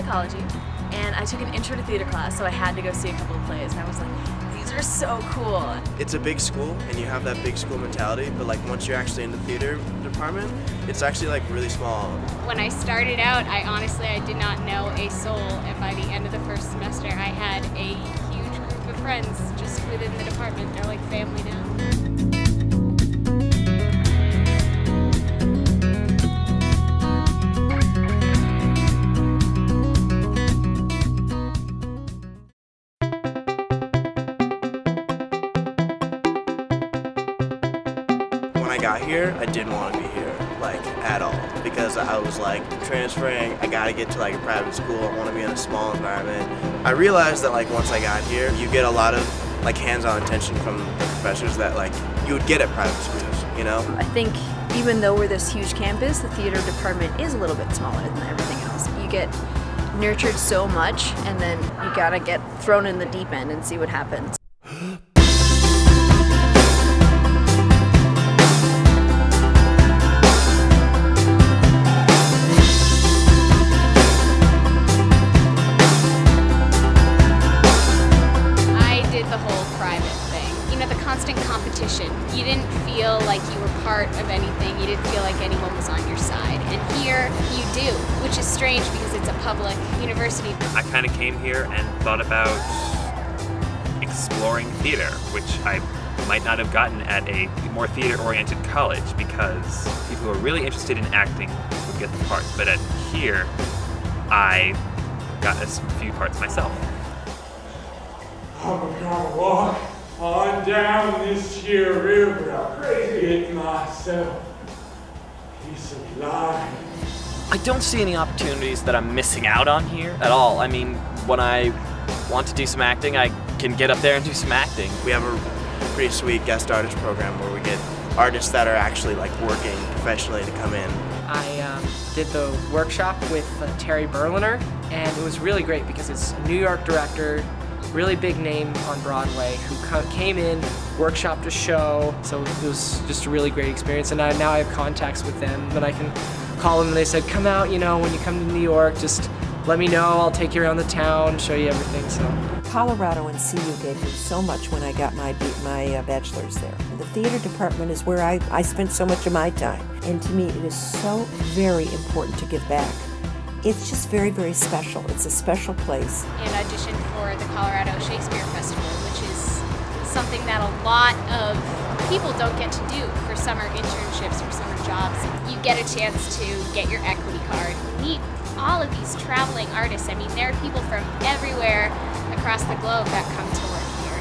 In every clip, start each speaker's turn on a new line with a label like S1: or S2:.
S1: psychology, and I took an intro to theater class, so I had to go see a couple of plays, and I was like, these are so cool.
S2: It's a big school, and you have that big school mentality, but like once you're actually in the theater department, it's actually like really small.
S3: When I started out, I did not know a soul, and by the end of the first semester, I had a huge group of friends just within the department. They're like family now.
S2: When I got here, I didn't want to be here, like, at all, because I was like, transferring, I gotta get to like a private school, I want to be in a small environment. I realized that like once I got here, you get a lot of like hands-on attention from the professors that like you would get at private schools, you know?
S1: I think even though we're this huge campus, the theater department is a little bit smaller than everything else. You get nurtured so much, and then you gotta get thrown in the deep end and see what happens.
S3: Constant competition. You didn't feel like you were part of anything. You didn't feel like anyone was on your side. And here you do, which is strange because it's a public university.
S4: I kind of came here and thought about exploring theater, which I might not have gotten at a more theater-oriented college because people who are really interested in acting would get the parts. But at here, I got a few parts myself.
S5: I'm gonna walk on down this here river, get myself a piece of lime.
S6: I don't see any opportunities that I'm missing out on here at all. I mean, when I want to do some acting, I can get up there and do some acting.
S2: We have a pretty sweet guest artist program where we get artists that are actually like working professionally to come in.
S7: I did the workshop with Terry Berliner, and it was really great because it's a New York director, really big name on Broadway, who came in, workshopped a show, so it was just a really great experience. And now I have contacts with them, and I can call them, and they said, come out, you know, when you come to New York, just let me know, I'll take you around the town, show you everything. So
S8: Colorado and CU gave me so much when I got my bachelor's there. The theater department is where I spent so much of my time, and to me it is so very important to give back. It's just very, very special. It's a special place.
S3: And auditioned for the Colorado Shakespeare Festival, which is something that a lot of people don't get to do for summer internships or summer jobs. You get a chance to get your equity card, meet all of these traveling artists. I mean, there are people from everywhere across the globe that come to work here,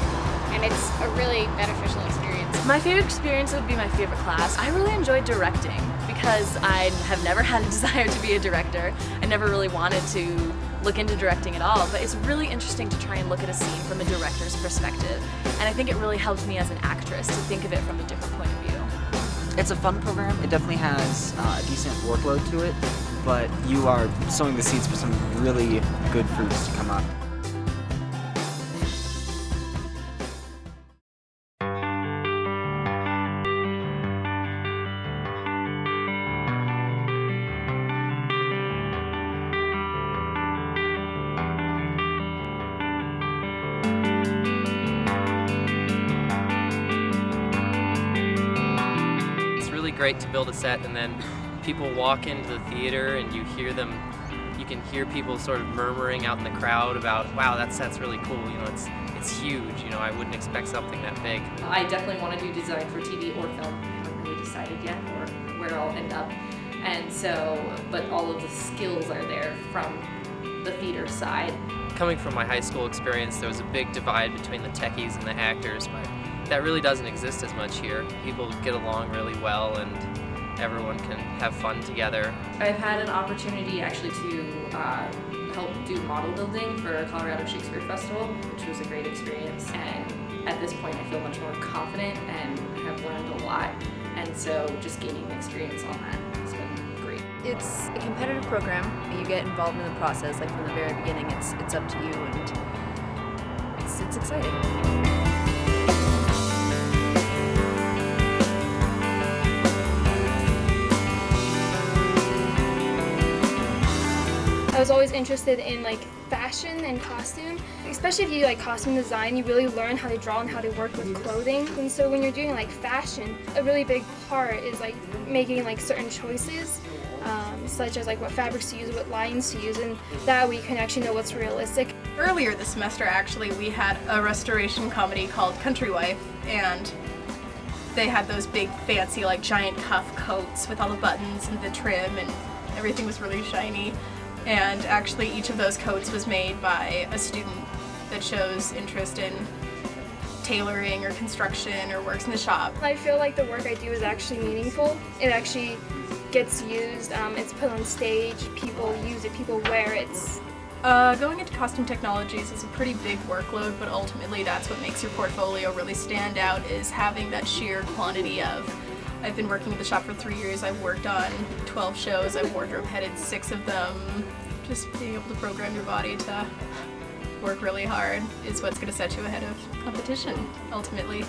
S3: and it's a really beneficial experience.
S1: My favorite experience would be my favorite class. I really enjoyed directing because I have never had a desire to be a director. I never really wanted to look into directing at all, but it's really interesting to try and look at a scene from a director's perspective, and I think it really helps me as an actress to think of it from a different point of view.
S9: It's a fun program. It definitely has a decent workload to it, but you are sowing the seeds for some really good fruits to come up.
S6: Great to build a set, and then people walk into the theater and you hear them, you can hear people sort of murmuring out in the crowd about, wow, that set's really cool, you know, it's huge, you know, I wouldn't expect something that big.
S10: I definitely want to do design for TV or film. I haven't really decided yet or where I'll end up, and so, but all of the skills are there from the theater side.
S6: Coming from my high school experience, there was a big divide between the techies and the actors, but that really doesn't exist as much here. People get along really well and everyone can have fun together.
S10: I've had an opportunity actually to help do model building for Colorado Shakespeare Festival, which was a great experience, and at this point I feel much more confident and have learned a lot, and so just gaining experience on that has been great.
S1: It's a competitive program. You get involved in the process, like from the very beginning. It's up to you, and it's exciting.
S11: I was always interested in like fashion and costume. Especially if you like costume design, you really learn how to draw and how to work with clothing. And so when you're doing like fashion, a really big part is like making like certain choices, such as like what fabrics to use, what lines to use, and that way you can actually know what's realistic.
S12: Earlier this semester, actually, we had a restoration comedy called Country Wife, and they had those big fancy like giant cuff coats with all the buttons and the trim, and everything was really shiny. And actually each of those coats was made by a student that shows interest in tailoring or construction or works in the shop.
S11: I feel like the work I do is actually meaningful. It actually gets used, it's put on stage, people use it, people wear it.
S12: Going into costume technologies is a pretty big workload, but ultimately that's what makes your portfolio really stand out, is having that sheer quantity of. I've been working at the shop for 3 years. I've worked on 12 shows. I've wardrobe headed 6 of them. Just being able to program your body to work really hard is what's going to set you ahead of competition, ultimately.